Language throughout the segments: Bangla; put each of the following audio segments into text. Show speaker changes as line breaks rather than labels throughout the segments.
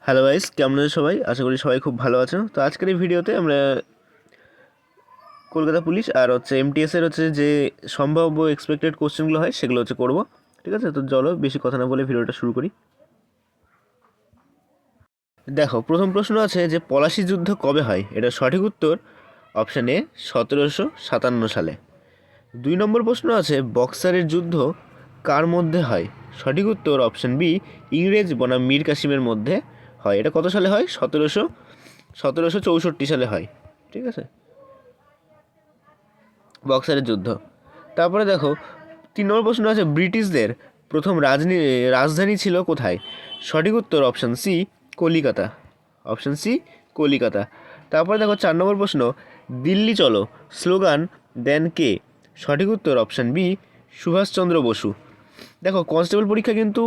হ্যালো গাইস, কেমন আছো সবাই? আশা করি সবাই খুব ভালো আছো। তো আজকের এই ভিডিওতে আমরা কলকাতা পুলিশ আর এমটিএস এর যে সম্ভাব্য এক্সপেক্টেড কোশ্চেনগুলো হয় সেগুলো করব। ঠিক আছে, তো চলো বেশি কথা না বলে ভিডিওটা শুরু করি। দেখো, প্রথম প্রশ্ন আছে যে পলাশী যুদ্ধ কবে হয়? এটা সঠিক উত্তর অপশান এ 1757 সালে। 2 নম্বর প্রশ্ন আছে বক্সারের যুদ্ধ কার মধ্যে হয়? সঠিক উত্তর অপশান বি ইংরেজ বনাম মীর কাসিমের মধ্যে হয়। এটা কত সালে হয়? 1764 সালে হয়। ঠিক আছে, বক্সারের যুদ্ধ। তারপরে দেখো 3 নম্বর প্রশ্ন আছে ব্রিটিশদের প্রথম রাজধানী ছিল কোথায়? সঠিক উত্তর option C Kalikata. Option C Kalikata. তারপরে দেখো 4 নম্বর প্রশ্ন দিল্লি চলো স্লোগান দেন কে? সঠিক উত্তর অপশান বি সুভাষচন্দ্র বসু। দেখো, কনস্টেবল পরীক্ষা কিন্তু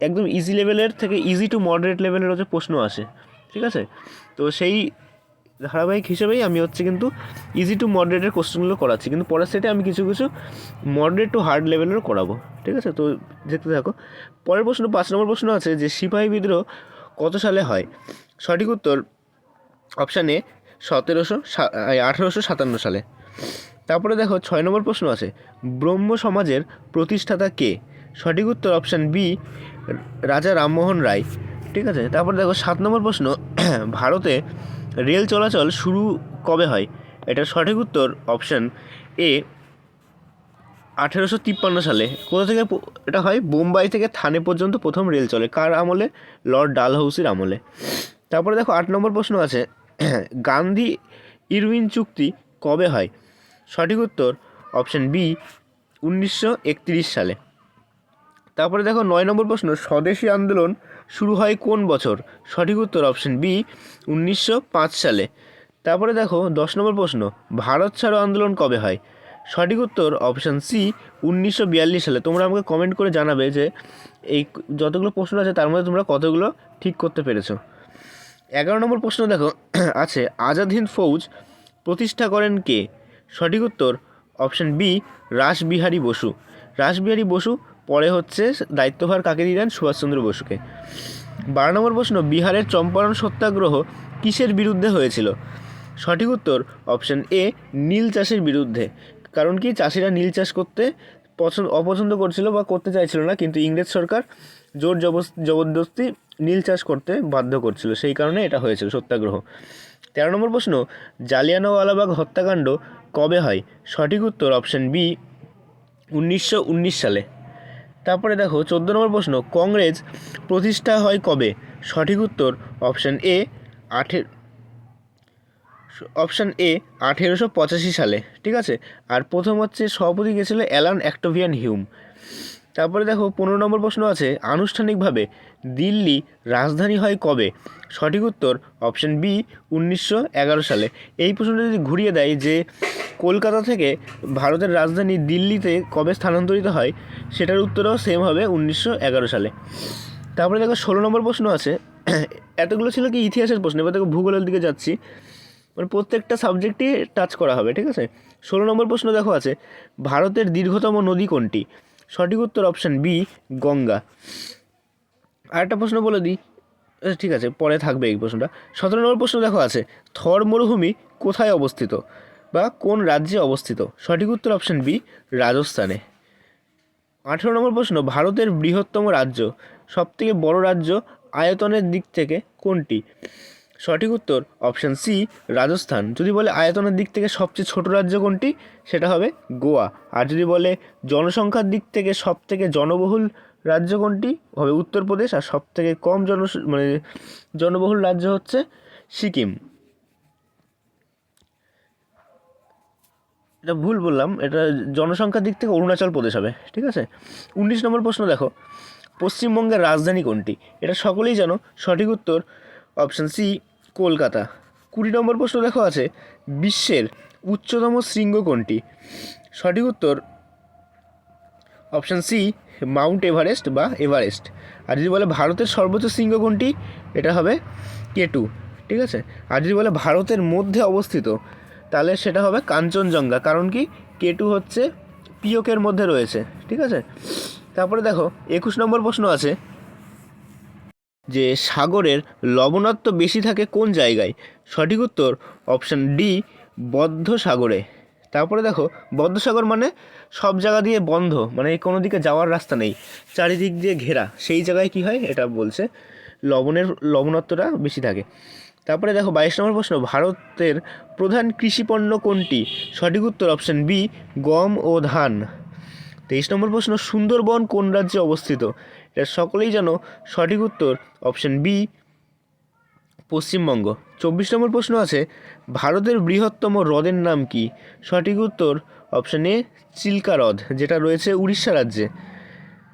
একদম ইজি লেভেলের থেকে ইজি টু মডারেট লেভেলের প্রশ্ন আসে। ঠিক আছে, তো সেই ধারাবাহিক হিসেবেই আমি কিন্তু ইজি টু মডারেটের কোশ্চেনগুলো করাচ্ছি, কিন্তু পরের সেটে আমি কিছু কিছু মডারেট টু হার্ড লেভেলেরও করাবো। ঠিক আছে, তো দেখতে থাকো। পরের প্রশ্ন 5 নম্বর প্রশ্ন আছে যে সিপাহী বিদ্রোহ কত সালে হয়? সঠিক উত্তর অপশান এ 1857 সালে। তারপরে দেখো 6 নম্বর প্রশ্ন আছে ব্রহ্ম সমাজের প্রতিষ্ঠাতা কে? সঠিক উত্তর অপশান বি রাজা রামমোহন রায়। ঠিক আছে, তারপরে দেখো 7 নম্বর প্রশ্ন ভারতে রেল চলাচল শুরু কবে হয়? এটার সঠিক উত্তর অপশান এ 1853 সালে। কোথা থেকে এটা হয়? বোম্বাই থেকে থানে পর্যন্ত প্রথম রেল চলে। কার আমলে? লর্ড ডালহৌসির আমলে। তারপরে দেখো 8 নম্বর প্রশ্ন আছে গান্ধী ইরউইন চুক্তি কবে হয়? সঠিক উত্তর অপশান বি 1931 সালে। তারপরে দেখো 9 নম্বর প্রশ্ন স্বদেশী আন্দোলন শুরু হয় কোন বছর? সঠিক উত্তর অপশান বি 1905 সালে। তারপরে দেখো 10 নম্বর প্রশ্ন ভারত ছাড়ো আন্দোলন কবে হয়? সঠিক উত্তর অপশান সি 1942 সালে। তোমরা আমাকে কমেন্ট করে জানাবে যে এই যতগুলো প্রশ্ন আছে তার মধ্যে তোমরা কতগুলো ঠিক করতে পেরেছো। 11 নম্বর প্রশ্ন দেখো আছে আজাদ হিন্দ ফৌজ প্রতিষ্ঠা করেন কে? সঠিক উত্তর অপশান বি রাসবিহারী বসু। রাসবিহারী বসু পরে দায়িত্বভার কাকে দিলেন? সুভাষচন্দ্র বসুকে। 12 নম্বর প্রশ্ন বিহারের চম্পারণ সত্যাগ্রহ কিসের বিরুদ্ধে হয়েছিল? সঠিক উত্তর অপশান এ নীল চাষের বিরুদ্ধে। কারণ কি চাষিরা নীল চাষ করতে অপছন্দ করছিল বা করতে চাইছিল না, কিন্তু ইংরেজ সরকার জোর জবরদস্তি নীল চাষ করতে বাধ্য করছিল, সেই কারণে এটা হয়েছিল সত্যাগ্রহ। 13 নম্বর প্রশ্ন জালিয়ানওয়ালাবাগ হত্যাকাণ্ড কবে হয়? সঠিক উত্তর অপশান বি 1919 সালে। তারপরে দেখো 14 নম্বর প্রশ্ন কংগ্রেস প্রতিষ্ঠা হয় কবে? সঠিক উত্তর অপশান এ 1885 সালে। ঠিক আছে, আর প্রথম সভাপতি গেছিল অ্যালান অ্যাক্টোভিয়ান হিউম। তারপরে দেখো 15 নম্বর প্রশ্ন আছে আনুষ্ঠানিকভাবে দিল্লি রাজধানী হয় কবে? সঠিক উত্তর অপশান বি 1911 সালে। এই প্রশ্নটা যদি ঘুরিয়ে দেয় যে কলকাতা থেকে ভারতের রাজধানী দিল্লিতে কবে স্থানান্তরিত হয়, সেটার উত্তরও সেম হবে 1911 সালে। তারপরে দেখো 16 নম্বর প্রশ্ন আছে এতগুলো ছিল কি ইতিহাসের প্রশ্ন, এবার দেখো ভূগোলের দিকে যাচ্ছি, মানে প্রত্যেকটা সাবজেক্টই টাচ করা হবে। ঠিক আছে, 16 নম্বর প্রশ্ন দেখো আছে ভারতের দীর্ঘতম নদী কোনটি? সঠিক উত্তর অপশান বি গঙ্গা। আরেকটা প্রশ্ন বলে দিই, ঠিক আছে পরে থাকবে এই প্রশ্নটা। 17 নম্বর প্রশ্ন দেখো আছে থর মরুভূমি কোথায় অবস্থিত বা কোন রাজ্যে অবস্থিত? সঠিক উত্তর অপশান বি রাজস্থানে। 18 নম্বর প্রশ্ন ভারতের বৃহত্তম রাজ্য, সবথেকে বড় রাজ্য আয়তনের দিক থেকে কোনটি? সঠিক উত্তর অপশান সি রাজস্থান। যদি বলে আয়তনের দিক থেকে সবচেয়ে ছোট রাজ্য কোনটি, সেটা হবে গোয়া। আর যদি বলে জনসংখ্যার দিক থেকে সবথেকে জনবহুল রাজ্য কোনটি, হবে উত্তরপ্রদেশ। আর সবথেকে কম জনবহুল রাজ্য হচ্ছে সিকিম। এটা ভুল বললাম, এটা জনসংখ্যার দিক থেকে অরুণাচল প্রদেশ হবে। ঠিক আছে, 19 নম্বর প্রশ্ন দেখো পশ্চিমবঙ্গের রাজধানী কোনটি? এটা সকলেই জানো, সঠিক উত্তর অপশান সি কলকাতা। 20 নম্বর প্রশ্ন দেখো আছে বিশ্বের উচ্চতম শৃঙ্গ কোনটি? সঠিক উত্তর অপশান সি মাউন্ট এভারেস্ট বা এভারেস্ট। আর যদি বলে ভারতের সর্বোচ্চ শৃঙ্গ কোনটি, এটা হবে কেটু। ঠিক আছে, আর যদি বলে ভারতের মধ্যে অবস্থিত, তাহলে সেটা হবে কাঞ্চনজঙ্ঘা। কারণ কি কেটু পিওকের মধ্যে রয়েছে। ঠিক আছে, তারপরে দেখো 21 নম্বর প্রশ্ন আছে যে সাগরের লবণাক্ত বেশি থাকে কোন জায়গায়? সঠিক উত্তর অপশান ডি, বদ্ধ সাগরে। তারপরে দেখো, বদ্ধ সাগর মানে সব জায়গা দিয়ে বন্ধ, মানে কোনো দিকে যাওয়ার রাস্তা নেই, চারিদিক দিয়ে ঘেরা, সেই জায়গায় কি হয় এটা বলছে, লবণাক্তটা বেশি থাকে। তারপরে দেখো 22 নম্বর প্রশ্ন, ভারতের প্রধান কৃষিপণ্য কোনটি? সঠিক উত্তর অপশান বি, গম ও ধান। 23 নম্বর প্রশ্ন, সুন্দরবন কোন রাজ্যে অবস্থিত? এটা সকলেই জানো, সঠিক উত্তর অপশান বি, পশ্চিমবঙ্গ। 24 নম্বর প্রশ্ন আছে, ভারতের বৃহত্তম হ্রদের নাম কি? সঠিক উত্তর অপশান এ, চিল্কা হ্রদ, যেটা রয়েছে উড়িষ্যা রাজ্যে।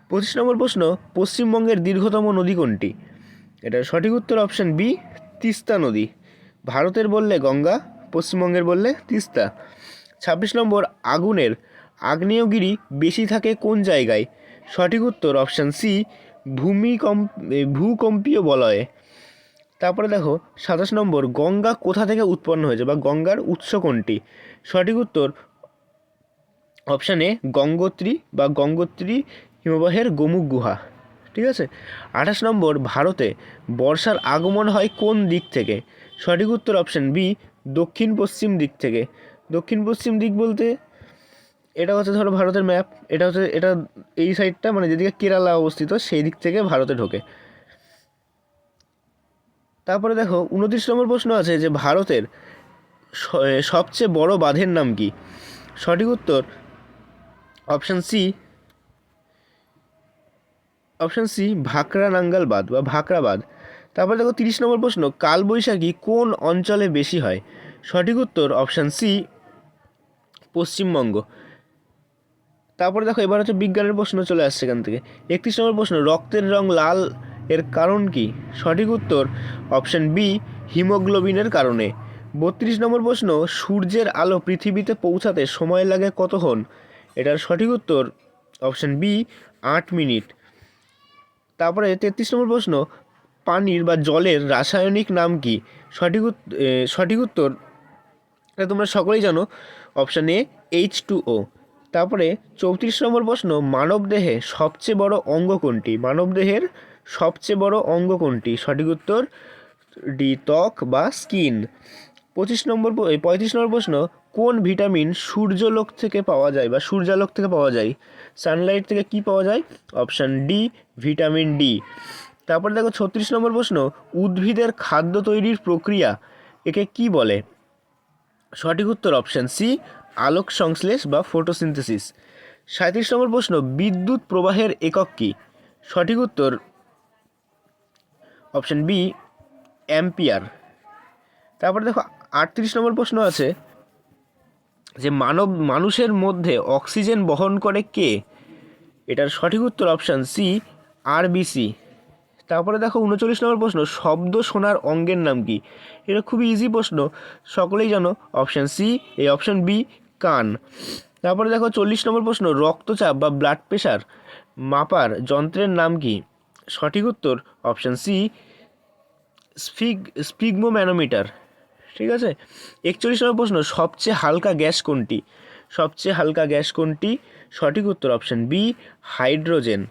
25 নম্বর প্রশ্ন, পশ্চিমবঙ্গের দীর্ঘতম নদী কোনটি? এটার সঠিক উত্তর অপশান বি, তিস্তা নদী। ভারতের বললে গঙ্গা, পশ্চিমবঙ্গের বললে তিস্তা। 26 নম্বর, আগুনের আগ্নেয়গিরি বেশি থাকে কোন জায়গায়? সঠিক উত্তর অপশান সি, ভূকম্পীয় বলয়ে। তারপরে দেখো 27 নম্বর, গঙ্গা কোথা থেকে উৎপন্ন হয়েছে বা গঙ্গার উৎস কোনটি? সঠিক উত্তর অপশান এ, গঙ্গোত্রী বা গঙ্গোত্রী হিমবাহের গোমুখ গুহা। ঠিক আছে। 28 নম্বর, ভারতে বর্ষার আগমন হয় কোন দিক থেকে? সঠিক উত্তর অপশান বি, দক্ষিণ পশ্চিম দিক থেকে। দক্ষিণ পশ্চিম দিক বলতে এটা হচ্ছে, ধরো ভারতের ম্যাপ, এটা হচ্ছে, এটা এই সাইডটা মানে যেদিকে কেরালা অবস্থিত সেই দিক থেকে ভারতে ঢোকে। তারপরে দেখো 29 নম্বর প্রশ্ন আছে যে ভারতের সবচেয়ে বড় বাঁধের নাম কি? সঠিক উত্তর অপশান সি, ভাকরা নাঙ্গাল বাঁধ বা ভাকরা বাঁধ। তারপরে দেখো 30 নম্বর প্রশ্ন, কালবৈশাখী কোন অঞ্চলে বেশি হয়? সঠিক উত্তর অপশান সি, পশ্চিমবঙ্গ। তারপরে দেখো এবার হচ্ছে বিজ্ঞানের প্রশ্ন চলে আসছে এখান থেকে। 31 নম্বর প্রশ্ন, রক্তের রং লাল এর কারণ কি? সঠিক উত্তর অপশান বি, হিমোগ্লোবিনের কারণে। 32 নম্বর প্রশ্ন, সূর্যের আলো পৃথিবীতে পৌঁছাতে সময় লাগে কতক্ষণ? এটার সঠিক উত্তর অপশান বি, 8 মিনিট। তারপরে 33 নম্বর প্রশ্ন, পানির বা জলের রাসায়নিক নাম কি? সঠিক উত্তর এটা তোমরা সকলেই জানো, অপশান এ, H2O। তারপরে 34 নম্বর প্রশ্ন, মানবদেহে সবচেয়ে বড় অঙ্গ কোনটি? মানবদেহের সবচেয়ে বড় অঙ্গ কোনটি? সঠিক উত্তর ডি, ত্বক বা স্কিন। 35 নম্বর প্রশ্ন, কোন ভিটামিন সূর্যালোক থেকে পাওয়া যায় বা সূর্যালোক থেকে পাওয়া যায়? সানলাইট থেকে কি পাওয়া যায়? Option D, vitamin D. তারপরে দেখো 36 নম্বর প্রশ্ন, উদ্ভিদের খাদ্য তৈরির প্রক্রিয়া একে কি বলে? সঠিক উত্তর অপশান সি, আলোক সংশ্লেষ বা ফটোসিনথেসিস। 37 নম্বর প্রশ্ন, বিদ্যুৎ প্রবাহের একক কি? সঠিক উত্তর অপশান বি, অ্যাম্পিয়ার। তারপরে দেখো 38 নম্বর প্রশ্ন আছে যে মানুষের মধ্যে অক্সিজেন বহন করে কে? এটার সঠিক উত্তর অপশান সি, আরবিসি। তারপরে দেখো 39 নম্বর প্রশ্ন, শব্দ শোনার অঙ্গের নাম কি? এটা খুবই ইজি প্রশ্ন, সকলেই জানো, অপশান সি, এই অপশান বি, কান। তারপরে দেখো 40 নম্বর প্রশ্ন, রক্তচাপ বা ব্লাড প্রেশার মাপার যন্ত্রের নাম কি? সঠিক উত্তর অপশান সি, স্পিগমোম্যানোমিটার। ঠিক আছে। 41 নম্বর প্রশ্ন, সবচেয়ে হালকা গ্যাস কোনটি? সঠিক উত্তর অপশান বি, হাইড্রোজেন।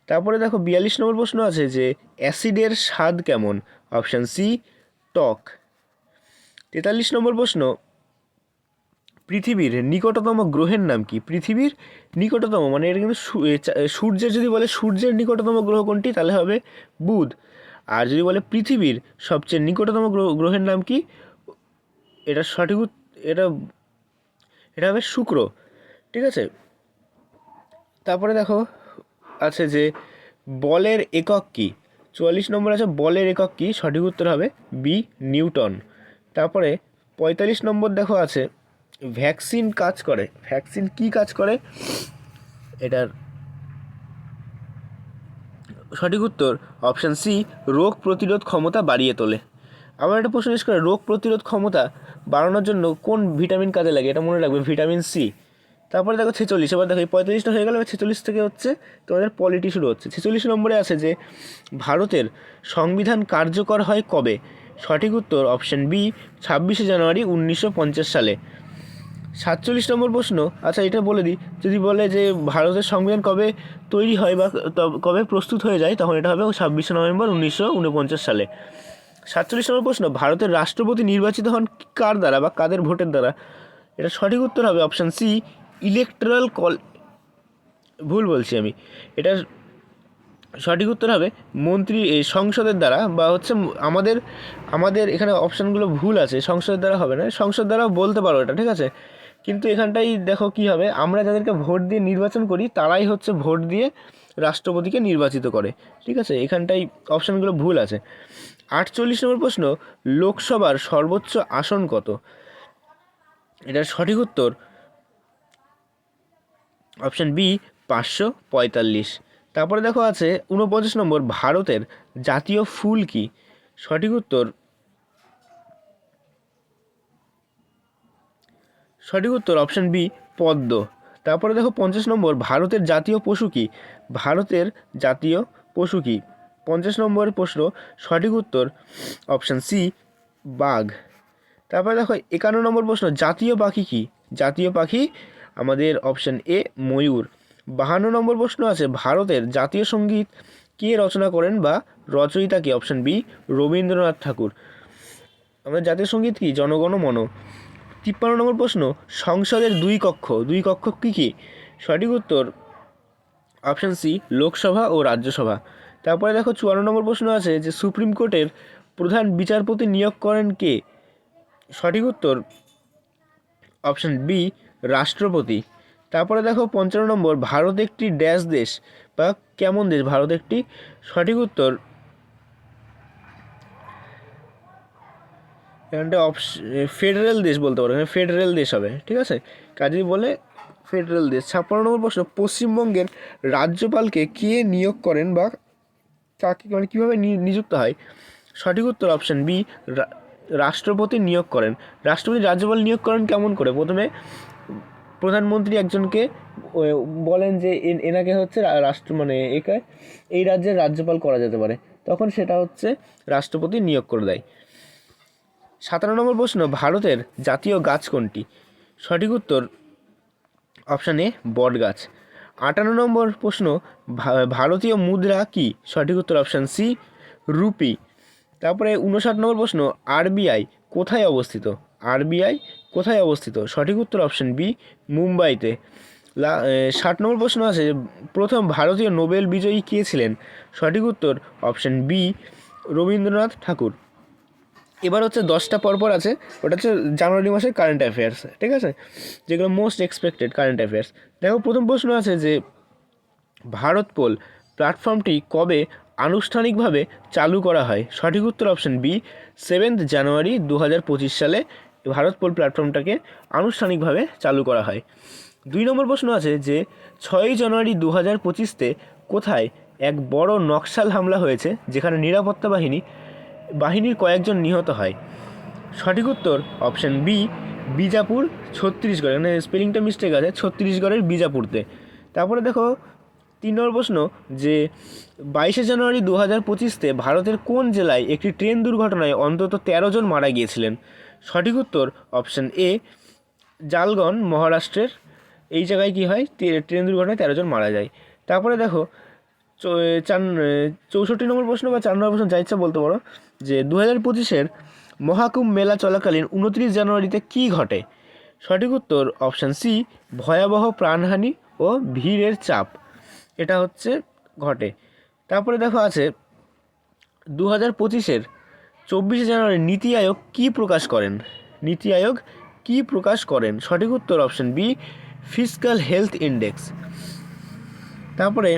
তারপরে দেখো 42 নম্বর প্রশ্ন আছে যে অ্যাসিডের স্বাদ কেমন? অপশান সি, টক। 43 নম্বর প্রশ্ন, পৃথিবীর নিকটতম গ্রহের নাম কি? পৃথিবীর নিকটতম মানে এটা কিন্তু সূর্যের, যদি বলে সূর্যের নিকটতম গ্রহ কোনটি তাহলে হবে বুধ। আর যদি বলে পৃথিবীর সবচেয়ে নিকটতম গ্রহের নাম কি, এটা সঠিক এটা এটা হবে শুক্র। ঠিক আছে। তারপরে দেখো আছে যে বলের একক কি? 44 নম্বর আছে বলের একক কি? সঠিক উত্তর হবে বি, নিউটন। তারপরে 45 নম্বর দেখো আছে ভ্যাকসিন কি কাজ করে? এটার সঠিক উত্তর অপশান সি, রোগ প্রতিরোধ ক্ষমতা বাড়িয়ে তোলে। আবার একটা প্রশ্ন জিজ্ঞেস করে, রোগ প্রতিরোধ ক্ষমতা বাড়ানোর জন্য কোন ভিটামিন কাজে লাগে? এটা মনে রাখবে, ভিটামিন সি। তারপরে দেখো 46, এবার দেখো এই 45টা হয়ে গেল, 46 থেকে হচ্ছে তোমাদের পলিটি শুরু হচ্ছে। 46 নম্বরে আছে যে ভারতের সংবিধান কার্যকর হয় কবে? সঠিক উত্তর অপশান বি, 26শে জানুয়ারি 1950 সালে। 47 নম্বর প্রশ্ন, আচ্ছা এটা বলে দিই, যদি বলে যে ভারতের সংবিধান কবে তৈরি হয় বা কবে প্রস্তুত হয়ে যায়, তখন এটা হবে 26 নভেম্বর 1949 সালে। 47 নম্বর প্রশ্ন, ভারতের রাষ্ট্রপতি নির্বাচিত হন কার দ্বারা বা কাদের ভোটের দ্বারা? এটা সঠিক উত্তর হবে অপশান সি, ইলেকট্রাল ভুল বলছি আমি, এটা সঠিক উত্তর হবে সংসদের দ্বারা, বা হচ্ছে আমাদের আমাদের এখানে অপশানগুলো ভুল আছে, সংসদের দ্বারা হবে না, সংসদ দ্বারা বলতে পারো এটা, ঠিক আছে, কিন্তু এখানটাই দেখো কি হবে, আমরা যাদেরকে ভোট দিয়ে নির্বাচন করি তারাই হচ্ছে ভোট দিয়ে রাষ্ট্রপতিকে নির্বাচিত করে, ঠিক আছে, এখানটাই অপশানগুলো ভুল আছে। 48 নম্বর প্রশ্ন, লোকসভার সর্বোচ্চ আসন কত? এটার সঠিক উত্তর অপশান বি, 545। তারপরে দেখো আছে 49 নম্বর, ভারতের জাতীয় ফুল কি? সঠিক উত্তর অপশান বি, পদ্ম। তারপরে দেখো 50 নম্বর, ভারতের জাতীয় পশু কি? ভারতের জাতীয় পশু কি? 50 নম্বর প্রশ্ন, সঠিক উত্তর অপশান সি, বাঘ। তারপরে দেখো 51 নম্বর প্রশ্ন, জাতীয় পাখি কি? জাতীয় পাখি আমাদের অপশান এ, ময়ূর। 52 নম্বর প্রশ্ন আছে, ভারতের জাতীয় সঙ্গীত কে রচনা করেন বা রচয়িতা কি? অপশান বি, রবীন্দ্রনাথ ঠাকুর। আমাদের জাতীয় সঙ্গীত কি? জনগণ মন। 53 নম্বর প্রশ্ন, সংসদের দুই কক্ষ কী কী? সঠিক উত্তর অপশান সি, লোকসভা ও রাজ্যসভা। তারপরে দেখো 54 নম্বর প্রশ্ন আছে যে সুপ্রিম কোর্টের প্রধান বিচারপতি নিয়োগ করেন কে? সঠিক উত্তর অপশান বি, রাষ্ট্রপতি। তারপরে দেখো 55 নম্বর, ভারত একটি ড্যাশ দেশ বা কেমন দেশ? ভারত একটি, সঠিক উত্তর এখানটা ফেডারেল দেশ বলতে পারো, এখানে ফেডারেল দেশ হবে, ঠিক আছে, কাজেই বলে ফেডারেল দেশ। 56 নম্বর প্রশ্ন, পশ্চিমবঙ্গের রাজ্যপালকে কে নিয়োগ করেন বা কাকে মানে কীভাবে নিযুক্ত হয়? সঠিক উত্তর অপশান বি, রাষ্ট্রপতি নিয়োগ করেন। রাষ্ট্রপতি রাজ্যপাল নিয়োগ করেন কেমন করে? প্রথমে প্রধানমন্ত্রী একজনকে বলেন যে এনাকে হচ্ছে একে এই রাজ্যের রাজ্যপাল করা যেতে পারে, তখন সেটা হচ্ছে রাষ্ট্রপতি নিয়োগ করে দেয়। 57 নম্বর প্রশ্ন, ভারতের জাতীয় গাছ কোনটি? সঠিক উত্তর অপশান এ, বট গাছ। 58 নম্বর প্রশ্ন, ভারতীয় মুদ্রা কি? সঠিক উত্তর অপশান সি, রুপি। তারপরে 59 নম্বর প্রশ্ন, আরবিআই কোথায় অবস্থিত? আরবিআই কোথায় অবস্থিত? সঠিক উত্তর অপশান বি, মুম্বাইতে। 60 নম্বর প্রশ্ন আছে, প্রথম ভারতীয় নোবেল বিজয়ী কে ছিলেন? সঠিক উত্তর অপশান বি, রবীন্দ্রনাথ ঠাকুর। এবার হচ্ছে 10টা পরপর আছে, ওটা হচ্ছে জানুয়ারি মাসের কারেন্ট অ্যাফেয়ার্স, ঠিক আছে, যেগুলো মোস্ট এক্সপেক্টেড কারেন্ট অ্যাফেয়ার্স। দেখো প্রথম প্রশ্ন আছে যে ভারত পোল প্ল্যাটফর্মটি কবে আনুষ্ঠানিকভাবে চালু করা হয়? সঠিক উত্তর অপশান বি, 7 জানুয়ারি 2025 সালে ভারত পোল প্ল্যাটফর্মটাকে আনুষ্ঠানিকভাবে চালু করা হয়। 2 নম্বর প্রশ্ন আছে যে 6 জানুয়ারি 2025-তে কোথায় এক বড় নকশাল হামলা হয়েছে যেখানে নিরাপত্তা বাহিনীর কয়েকজন নিহত হয়? সঠিক উত্তর অপশান বি, বিজাপুর, ছত্তিশগড়, মানে স্পেলিংটা মিস্টেক আছে, ছত্তিশগড়ের বিজাপুরতে। তারপরে দেখো 3 নম্বর প্রশ্ন যে 22 জানুয়ারি 2025-তে ভারতের কোন জেলায় একটি ট্রেন দুর্ঘটনায় অন্তত 13 জন মারা গিয়েছিলেন? সঠিক উত্তর অপশান এ, জালগন, মহারাষ্ট্রের এই জায়গায় কী হয়, ট্রেন দুর্ঘটনায় 13 জন মারা যায়। তারপরে দেখো 64 নম্বর প্রশ্ন বা 4 নম্বর প্রশ্ন, যা ইচ্ছা বলতে পারো, যে 2025-এর মহাকুম্ভ মেলা চলাকালীন 29 জানুয়ারিতে কী ঘটে? সঠিক উত্তর অপশান সি, ভয়াবহ প্রাণহানি ও ভিড়ের চাপ, এটা হচ্ছে ঘটে। তারপরে দেখো আছে 2025-এর 24 জানুয়ারি নীতি আয়োগ কী প্রকাশ করেন? নীতি আয়োগ কী প্রকাশ করেন? সঠিক উত্তর option B, fiscal health index. তারপরে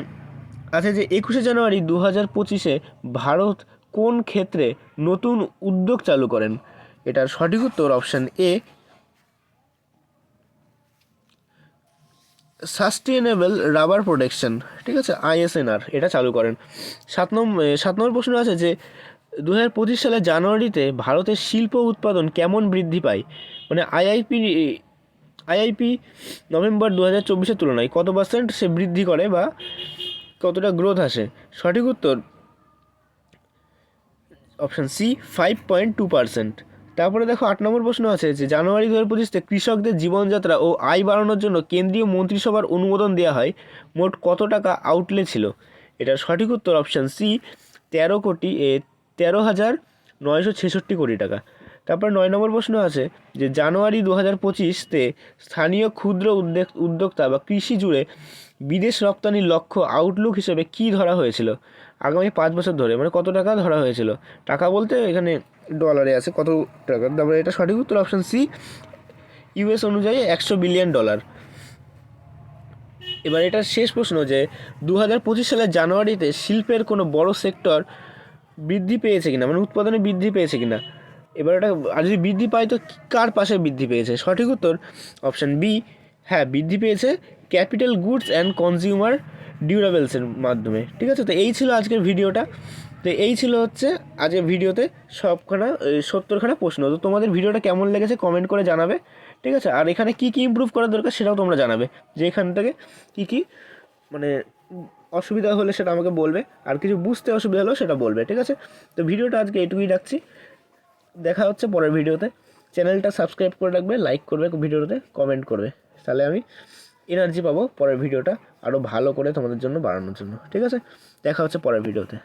আছে যে 21 জানুয়ারি 2025-এ ভারত কোন ক্ষেত্রে নতুন উদ্যোগ চালু করেন? এটার সঠিক উত্তর option A, sustainable rubber protection, ঠিক আছে, ISNR, এটা চালু করেন। 7 নম্বর প্রশ্ন আছে যে 2025 সালের জানুয়ারিতে ভারতের শিল্প উৎপাদন কেমন বৃদ্ধি পায়? মানে আইআইপি নভেম্বর 2024-এর তুলনায় কত পার্সেন্ট সে বৃদ্ধি করে বা কতটা গ্রোথ আসে? সঠিক উত্তর অপশান সি, 5.2%। তারপরে দেখো 8 নম্বর প্রশ্ন আছে যে জানুয়ারি 2025-তে কৃষকদের জীবনযাত্রা ও আয় বাড়ানোর জন্য কেন্দ্রীয় মন্ত্রিসভার অনুমোদন দেওয়া হয়, মোট কত টাকা আউটলে ছিল? এটার সঠিক উত্তর অপশান সি, 13,966 কোটি টাকা। তারপর 9 নম্বর প্রশ্ন আছে যে জানুয়ারি 2025-তে স্থানীয় ক্ষুদ্র উদ্যোক্তা বা কৃষি জুড়ে বিদেশ রপ্তানির লক্ষ্য আউটলুক হিসেবে কি ধরা হয়েছিল আগামী 5 বছর ধরে, মানে কত টাকা ধরা হয়েছিল? টাকা বলতে এখানে ডলারে আছে কত টাকা। তারপরে এটা সঠিক উত্তর অপশান সি, ইউএস অনুযায়ী $100 বিলিয়ন। এবার এটা শেষ প্রশ্ন যে 2025 সালের জানুয়ারিতে শিল্পের কোনো বড় সেক্টর বৃদ্ধি পেয়েছে কিনা, মানে উৎপাদনে বৃদ্ধি পেয়েছে কিনা। এবার এটা আর যদি বৃদ্ধি পায় তো কার পাশে বৃদ্ধি পেয়েছে? সঠিক উত্তর অপশান বি, হ্যাঁ বৃদ্ধি পেয়েছে ক্যাপিটাল গুডস অ্যান্ড কনজিউমার ডিউরেবলসের মাধ্যমে। ঠিক আছে, তো এই ছিল আজকের ভিডিওটা। তো এই ছিল হচ্ছে আজকের ভিডিওতে 70খানা প্রশ্ন। তো তোমাদের ভিডিওটা কেমন লেগেছে কমেন্ট করে জানাবে। ঠিক আছে, আর এখানে কী কী ইমপ্রুভ করা দরকার সেটাও তোমরা জানাবে, যে এখান থেকে কী কী মানে অসুবিধা হলে সেটা আমাকে বলবে, আর কিছু বুঝতে অসুবিধা হলেও সেটা বলবে। ঠিক আছে, তো ভিডিওটা আজকে এইটুকুই রাখছি। দেখা হচ্ছে পরের ভিডিওতে। চ্যানেলটা সাবস্ক্রাইব করে রাখবে, লাইক করবে ভিডিওতে, কমেন্ট করবে, তাহলে আমি এনার্জি পাবো পরের ভিডিওটা আরও ভালো করে তোমাদের জন্য বানানোর জন্য। ঠিক আছে, দেখা হচ্ছে পরের ভিডিওতে।